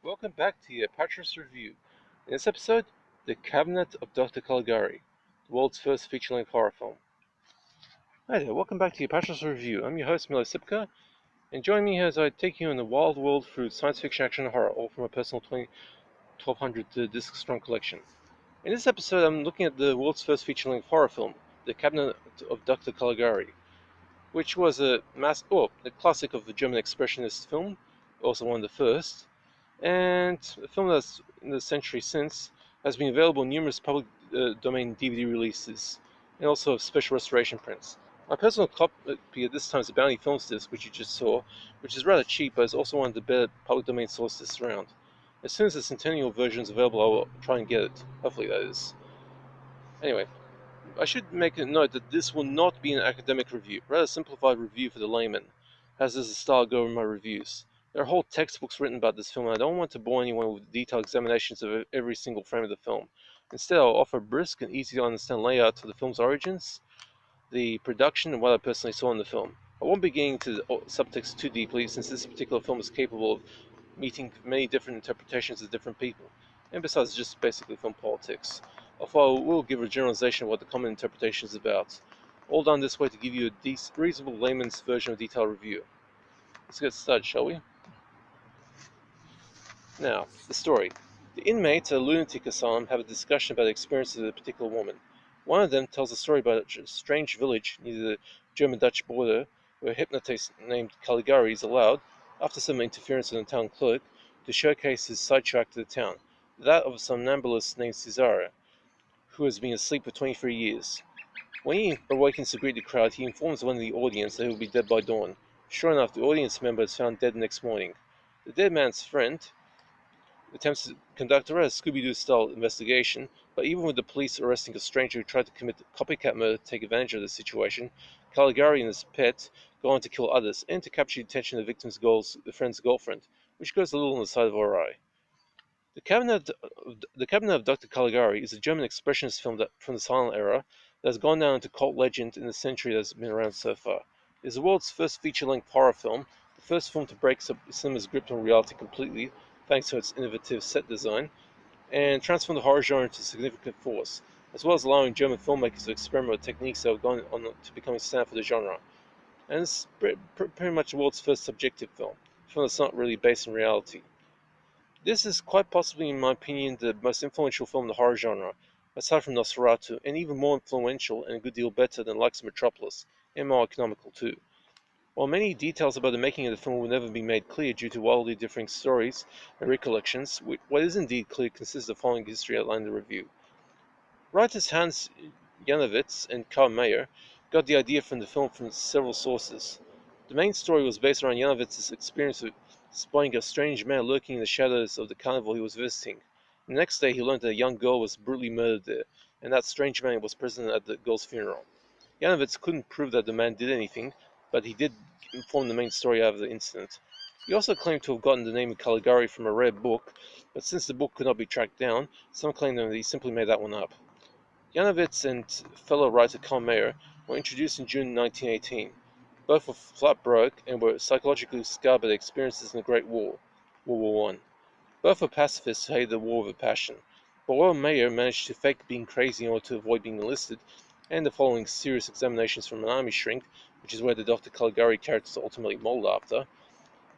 welcome back to the Apatros review. In this episode, The Cabinet of Dr. Caligari, the world's first feature-length horror film. Hi there, welcome back to the Apatros review. I'm your host, Milo Sipka, and join me as I take you in the wild world through science fiction, action, and horror, all from a personal 1200 disc strong collection. In this episode, I'm looking at the world's first feature-length horror film, The Cabinet of Dr. Caligari, which was a classic of the German expressionist film, also one of the first. And a film that's in the century since has been available in numerous public domain DVD releases and also special restoration prints. My personal copy at this time is a Bounty Films disc, which you just saw, which is rather cheap, but is also one of the better public domain sources around. As soon as the Centennial version is available, I will try and get it. Hopefully, that is. Anyway, I should make a note that this will not be an academic review, rather a simplified review for the layman, as is the style I go in my reviews. There are whole textbooks written about this film, and I don't want to bore anyone with detailed examinations of every single frame of the film. Instead, I'll offer a brisk and easy to understand layout of the film's origins, the production, and what I personally saw in the film. I won't be getting into the subtext too deeply, since this particular film is capable of meeting many different interpretations of different people, and besides, it's just basically film politics. Although I will give a generalization of what the common interpretation is about, all done this way to give you a reasonable layman's version of a detailed review. Let's get started, shall we? Now, the story. The inmates at a lunatic asylum have a discussion about the experiences of a particular woman. One of them tells a story about a strange village near the German-Dutch border where a hypnotist named Caligari is allowed, after some interference with the town clerk, to showcase his sidetrack to the town, that of a somnambulist named Cesare, who has been asleep for 23 years. When he awakens to greet the crowd, he informs one of the audience that he will be dead by dawn. Sure enough, the audience member is found dead the next morning. The dead man's friend attempts to conduct a rather Scooby-Doo style investigation, but even with the police arresting a stranger who tried to commit a copycat murder to take advantage of the situation, Caligari and his pet go on to kill others and to capture the attention of the victim's friend's girlfriend, which goes a little on the side of awry. The Cabinet of Dr. Caligari is a German expressionist film from the silent era that has gone down into cult legend in the century that has been around so far. It is the world's first feature-length horror film, the first film to break cinema's grip on reality completely, thanks to its innovative set design, and transform the horror genre into a significant force, as well as allowing German filmmakers to experiment with techniques that have gone on to becoming standard for the genre. And it's pretty much the world's first subjective film, a film that's not really based on reality. This is quite possibly, in my opinion, the most influential film in the horror genre, aside from Nosferatu, and even more influential and a good deal better than likes of Metropolis, and more economical too. While many details about the making of the film will never be made clear due to wildly differing stories and recollections, what is indeed clear consists of the following history outlined in the review. Writers Hans Janowitz and Karl Mayer got the idea for the film from several sources. The main story was based around Janowitz's experience of spotting a strange man lurking in the shadows of the carnival he was visiting. The next day he learned that a young girl was brutally murdered there, and that strange man was present at the girl's funeral. Janowitz couldn't prove that the man did anything, but he did form the main story out of the incident. He also claimed to have gotten the name of Caligari from a rare book, but since the book could not be tracked down, some claim that he simply made that one up. Janowitz and fellow writer Karl Mayer were introduced in June 1918. Both were flat broke and were psychologically scarred by their experiences in the Great War, World War I. Both were pacifists who hated the war with a passion, but while Mayer managed to fake being crazy in order to avoid being enlisted, and the following serious examinations from an army shrink, which is where the Dr. Caligari character is ultimately molded after,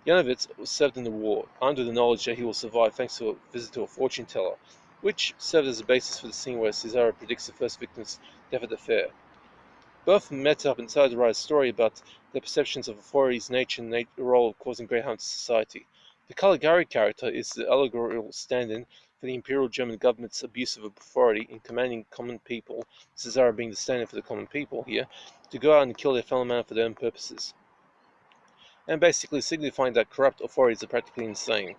Janowitz served in the war, armed with the knowledge that he will survive thanks to a visit to a fortune teller, which served as a basis for the scene where Cesare predicts the first victim's death at the fair. Both met up and decided to write a story about their perceptions of authority's nature and the role of causing great harm to society. The Caligari character is the allegorical stand-in for the Imperial German government's abuse of authority in commanding common people, Cesare being the stand-in for the common people here, to go out and kill their fellow man for their own purposes, and basically signifying that corrupt authorities are practically insane.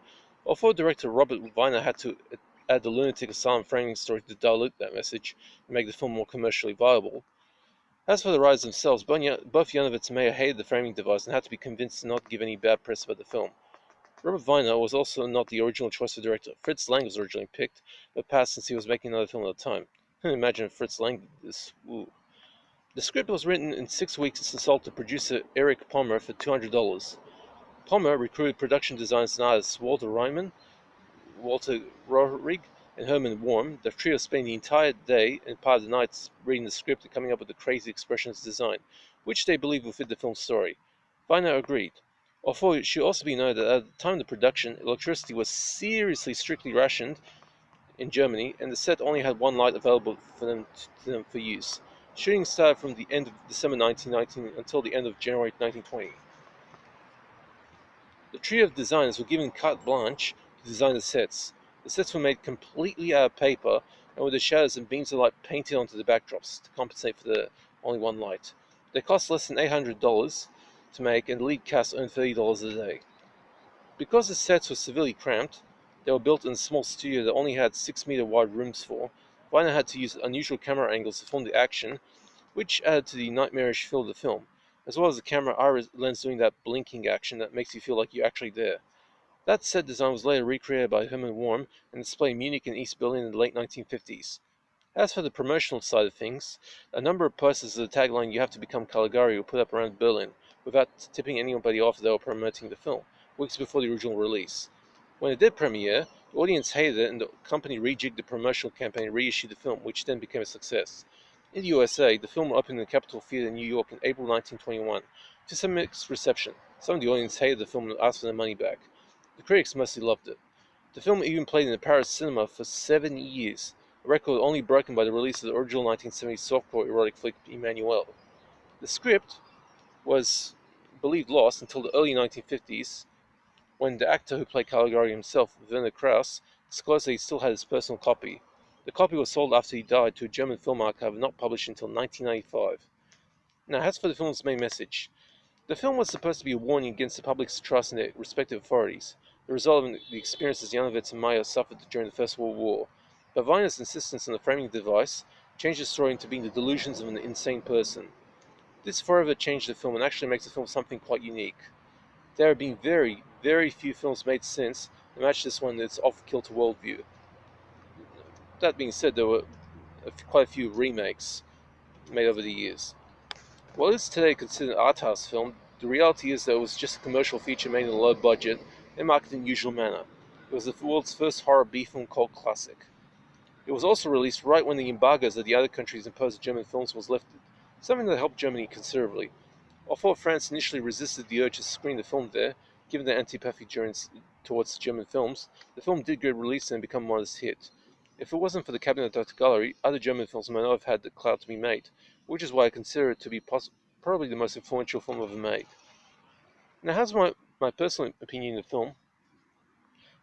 Although director Robert Weiner had to add the lunatic asylum framing story to dilute that message and make the film more commercially viable. As for the writers themselves, both Janowitz and Mayer hated the framing device and had to be convinced to not give any bad press about the film. Robert Weiner was also not the original choice for director. Fritz Lang was originally picked, but passed since he was making another film at the time. Imagine if Fritz Lang did this. Ooh. The script was written in 6 weeks and sold to producer Eric Pommer for $200. Pommer recruited production designers and artists Walter Ryman, Walter Rohrig and Herman Worm, the trio spent the entire day and part of the night reading the script and coming up with a crazy expressionist design, which they believed would fit the film's story. Weiner agreed. Although it should also be noted that at the time of the production, electricity was seriously strictly rationed in Germany, and the set only had one light available to them for use. Shooting started from the end of December 1919 until the end of January 1920. The trio of designers were given carte blanche to design the sets. The sets were made completely out of paper and with the shadows and beams of light painted onto the backdrops to compensate for the only one light. They cost less than $800 to make, and the lead cast earned $30 a day. Because the sets were severely cramped, they were built in a small studio that only had 6-meter wide rooms for. Weiner had to use unusual camera angles to film the action, which added to the nightmarish feel of the film, as well as the camera iris lens doing that blinking action that makes you feel like you're actually there. That set design was later recreated by Herman Worm and displayed in Munich and East Berlin in the late 1950s. As for the promotional side of things, a number of posters of the tagline "You have to become Caligari" were put up around Berlin, without tipping anybody off that they were promoting the film, weeks before the original release. When it did premiere, the audience hated it and the company rejigged the promotional campaign and reissued the film, which then became a success. In the USA, the film opened in the Capitol Theater in New York in April 1921, to some mixed reception. Some of the audience hated the film and asked for their money back. The critics mostly loved it. The film even played in the Paris cinema for 7 years, a record only broken by the release of the original 1970s softcore erotic flick Emmanuelle. The script was believed lost until the early 1950s, when the actor who played Caligari himself, Werner Krauss, disclosed that he still had his personal copy. The copy was sold after he died to a German film archive and not published until 1995. Now, as for the film's main message, the film was supposed to be a warning against the public's trust in their respective authorities, the result of the experiences Janovitz and Meyer suffered during the First World War. But Weiner's insistence on the framing device changed the story into being the delusions of an insane person. This forever changed the film and actually makes the film something quite unique. There have been very, very few films made since that match this one in its off-kilter worldview. That being said, there were quite a few remakes made over the years. While it is today considered an art house film, the reality is that it was just a commercial feature made in a low budget and marketed in the usual manner. It was the world's first horror B-film cult classic. It was also released right when the embargoes that the other countries imposed on German films was lifted, something that helped Germany considerably. Although France initially resisted the urge to screen the film there, given their antipathy towards German films, the film did get released and become a modest hit. If it wasn't for the Cabinet of Dr. Gallery, other German films might not have had the clout to be made, which is why I consider it to be probably the most influential film ever made. Now, how's my personal opinion of the film?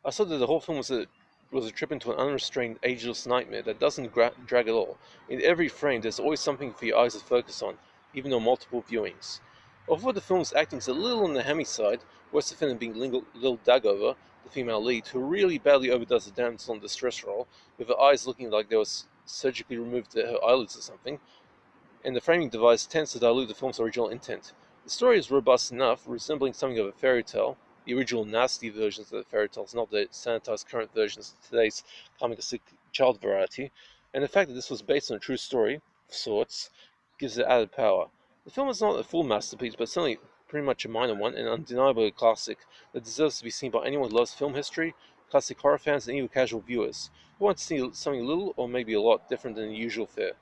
I saw that the whole film was a trip into an unrestrained, ageless nightmare that doesn't drag at all. In every frame, there's always something for your eyes to focus on, even on multiple viewings. Although the film's acting is a little on the hammy side, worst offended being Lil Dagover, the female lead, who really badly overdoes the damsel in distress role, with her eyes looking like they were surgically removed her eyelids or something, and the framing device tends to dilute the film's original intent. The story is robust enough, resembling something of a fairy tale, the original nasty versions of the fairy tales, not the sanitized current versions of today's comic sick child variety, and the fact that this was based on a true story, of sorts, gives it added power. The film is not a full masterpiece, but certainly pretty much a minor one, and undeniably a classic that deserves to be seen by anyone who loves film history, classic horror fans, and even casual viewers, who want to see something a little or maybe a lot different than the usual fare.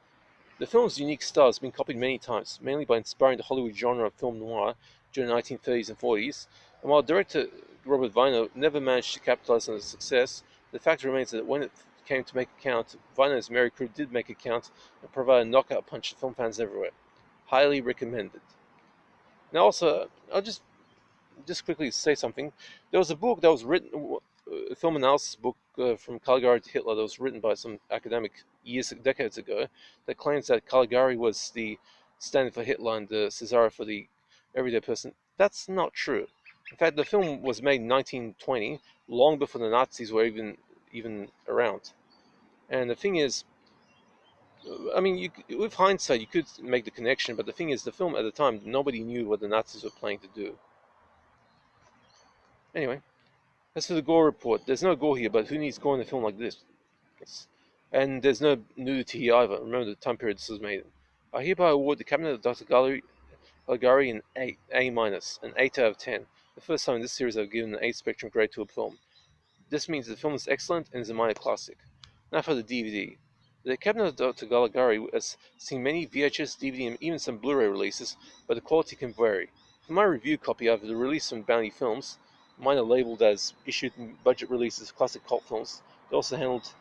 The film's unique style has been copied many times, mainly by inspiring the Hollywood genre of film noir during the 1930s and 40s, and while director Robert Weiner never managed to capitalize on its success, the fact remains that when it came to make it count, Weiner and his merry crew did make it count and provide a knockout punch to film fans everywhere. Highly recommended. Now also, I'll just quickly say something. There was a book that was written, a film analysis book from Caligari to Hitler that was written by some academic decades ago, that claims that Caligari was the standard for Hitler and Caesar for the everyday person. That's not true. In fact, the film was made in 1920, long before the Nazis were even around. And the thing is, I mean, with hindsight, you could make the connection, but the thing is, the film at the time, nobody knew what the Nazis were planning to do. Anyway. As for the gore report, there's no gore here, but who needs gore in a film like this? And there's no nudity either. Remember the time period this was made in. I hereby award the Cabinet of Dr. Caligari an A minus, an 8 out of 10. The first time in this series I've given an 8 spectrum grade to a film. This means the film is excellent and is a minor classic. Now for the DVD. The Cabinet of Dr. Caligari has seen many VHS, DVD, and even some Blu-ray releases, but the quality can vary. For my review copy, I have the release from Bounty Films. Mine are labeled as issued budget releases, classic cult films. They also handled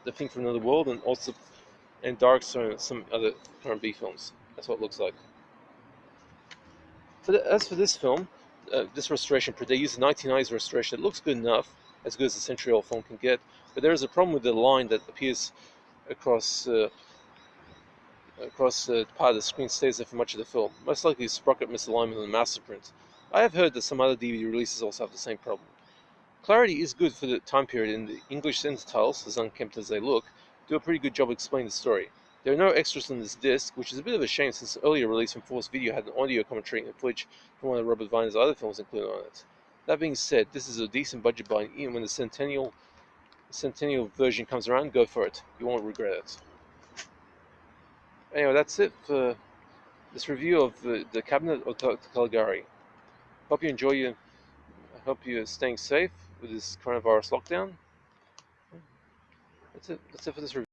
The Thing from Another World and Dark Zone and some other R&B films. That's what it looks like. As for this film, this restoration, they use a 1990s restoration. It looks good enough, as good as a century-old film can get. But there is a problem with the line that appears across part of the screen, stays there for much of the film. Most likely a sprocket misalignment on the master print. I have heard that some other DVD releases also have the same problem. Clarity is good for the time period, and the English subtitles, as unkempt as they look, do a pretty good job explaining the story. There are no extras on this disc, which is a bit of a shame since the earlier release from Force Video had an audio commentary and footage from one of Robert Viner's other films included on it. That being said, this is a decent budget buy, and even when the Centennial version comes around, go for it. You won't regret it. Anyway, that's it for this review of the Cabinet of Dr. Caligari. Hope you enjoy your. I hope you're staying safe with this coronavirus lockdown. That's it. That's it for this review.